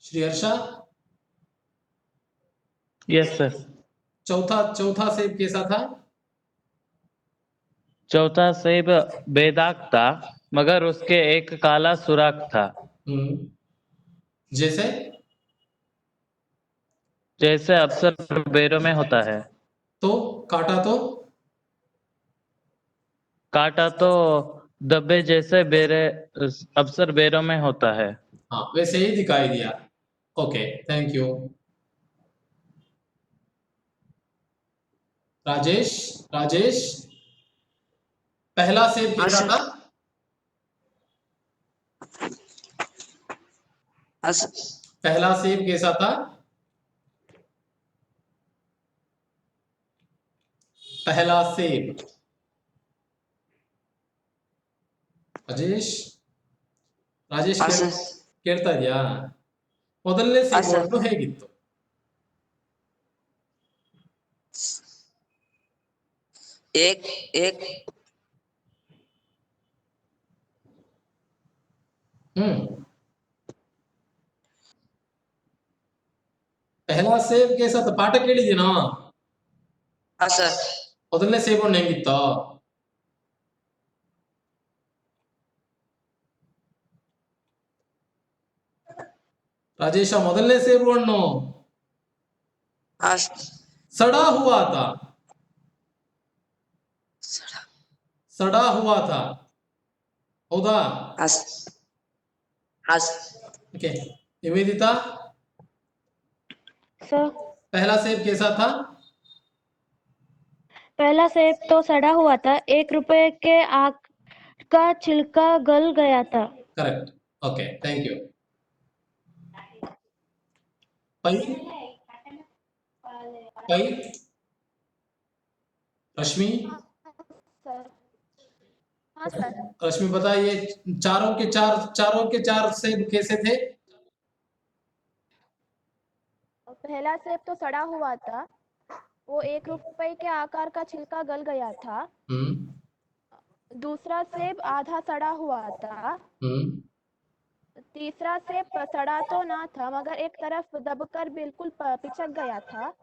Shriharsha, yes sir. चौथा सेब कैसा था? चौथा सेब बेदाग था मगर उसके एक काला सुराख था, जैसे जैसे अक्सर बेरों में होता है. तो काटा तो दब्बे जैसे बेरे अक्सर बेरों में होता है. हाँ, वैसे ही दिखाई दिया. Okay, thank you. राजेश पहला सेब कैसा था? पहला सेब कैसा था? पहला सेब ರಾಜೇಶ್ ಕೇಳ್ತಾ ಇದೆಯಾ? ಮೊದಲನೇ ಸೇಬು ಹೇಗಿತ್ತು? पहला सेब कैसा था? ಪಾಠ ಕೇಳಿದೀನಾ? ಮೊದಲನೇ ಸೇಬು ಹೆಂಗಿತ್ತು? राजेश ಮೊದಲನೇ ಸೇಬು ಹಣ್ಣು सड़ा हुआ था. ಹೌದಾ? ओके, निवेदिता सर पहला सेब कैसा था? पहला सेब तो सड़ा हुआ था, 1 रुपए के आग का छिलका गल गया था. Correct, okay, thank you. पई रश्मि, हाँ सर. रश्मि बताइए चारों के चार सेब कैसे थे? पहला सेब तो सड़ा हुआ था, वो 1 रुपए के आकार का छिलका गल गया था. दूसरा सेब आधा सड़ा हुआ था. तीसरा सेब सड़ा तो ना था मगर एक तरफ दबकर बिल्कुल पिचक गया था.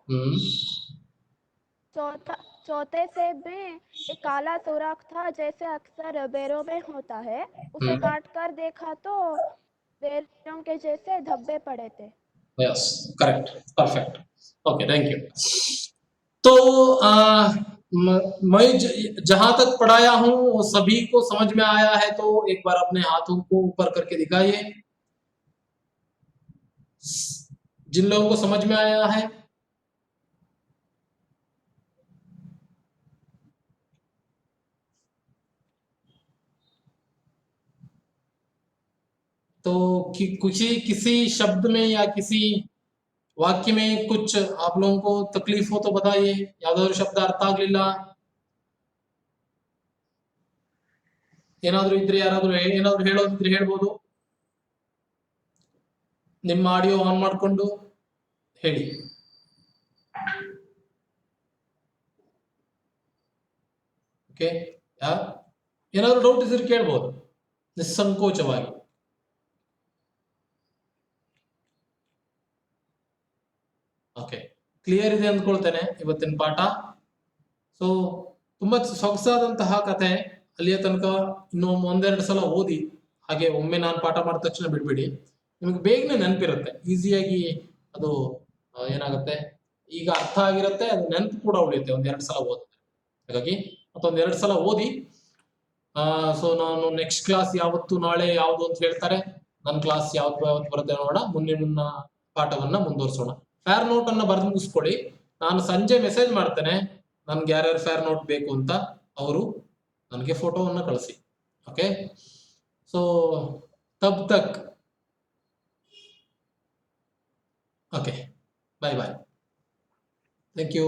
चौथे सेब में एक काला सुराख था जैसे अक्सर बेरों में होता है. उसे काट कर देखा तो बेरों के जैसे धब्बे पड़े थे. Yes, correct, perfect, okay, thank you. तो मैं जहां तक पढ़ाया हूं वो सभी को समझ में आया है तो एक बार अपने हाथों को ऊपर करके दिखाइए. जिन लोगों को समझ में आया है तो किसी शब्द में या किसी वाक्य में कुछ आप लोगों को तकलीफ हो तो बताइए यादाद्रू शब्द अर्थ ಆಗ್ಲಿಲ್ಲ ಏನಾದರೂ ಇದ್ರೆ ಯಾರಾದರೂ ಏನಾದರೂ ಹೇಳೋದಿದ್ರೆ ಹೇಳ್ಬೋದು ನಿಮ್ಮ ಆಡಿಯೋ ಆನ್ ಮಾಡಿಕೊಂಡು ಹೇಳಿ ಓಕೆ ಏನಾದರೂ ಡೌಟ್ ಇದ್ರೆ ಕೇಳಬಹುದು ನಿಸ್ಸಂಕೋಚವಾಗಿ ಓಕೆ ಕ್ಲಿಯರ್ ಇದೆ ಅಂದ್ಕೊಳ್ತೇನೆ ಇವತ್ತಿನ ಪಾಠ ಸೊ ತುಂಬಾ ಸೊಗಸಾದಂತಹ ಕಥೆ ಅಲ್ಲಿಯ ತನಕ ಇನ್ನು ಒಂದೆರಡು ಸಲ ಓದಿ ಹಾಗೆ ಒಮ್ಮೆ ನಾನು ಪಾಠ ಮಾಡಿದ ತಕ್ಷಣ ಬಿಡ್ಬೇಡಿ ನಿಮಗೆ ಬೇಗನೆ ನೆನಪಿರುತ್ತೆ ಈಸಿಯಾಗಿ ಅದು ಏನಾಗುತ್ತೆ ಈಗ ಅರ್ಥ ಆಗಿರುತ್ತೆ ಅದು ನೆನಪು ಕೂಡ ಉಳಿಯುತ್ತೆ ಒಂದೆರಡು ಸಲ ಓದಿದ್ರೆ ಹಾಗಾಗಿ ಮತ್ತೊಂದೆರಡು ಸಲ ಓದಿ ಸೊ ನಾನು ನೆಕ್ಸ್ಟ್ ಕ್ಲಾಸ್ ಯಾವತ್ತು ನಾಳೆ ಯಾವುದು ಅಂತ ಹೇಳ್ತಾರೆ ನನ್ನ ಕ್ಲಾಸ್ ಯಾವತ್ತು ಬರುತ್ತೆ ನೋಡೋಣ ಮುಂದಿನ ಪಾಠವನ್ನ ಮುಂದುವರಿಸೋಣ ಫೇರ್ ನೋಟ್ ಅನ್ನ ಬರೆದು ಮುಗಿಸ್ಕೊಳ್ಳಿ ನಾನು ಸಂಜೆ ಮೆಸೇಜ್ ಮಾಡ್ತೇನೆ ನನ್ಗೆ ಯಾರ್ಯಾರು ಫೇರ್ ನೋಟ್ ಬೇಕು ಅಂತ ಅವರು ನನಗೆ ಫೋಟೋವನ್ನ ಕಳಿಸಿ ಓಕೆ ಸೊ ತಬ್ ತಕ್ okay bye bye thank you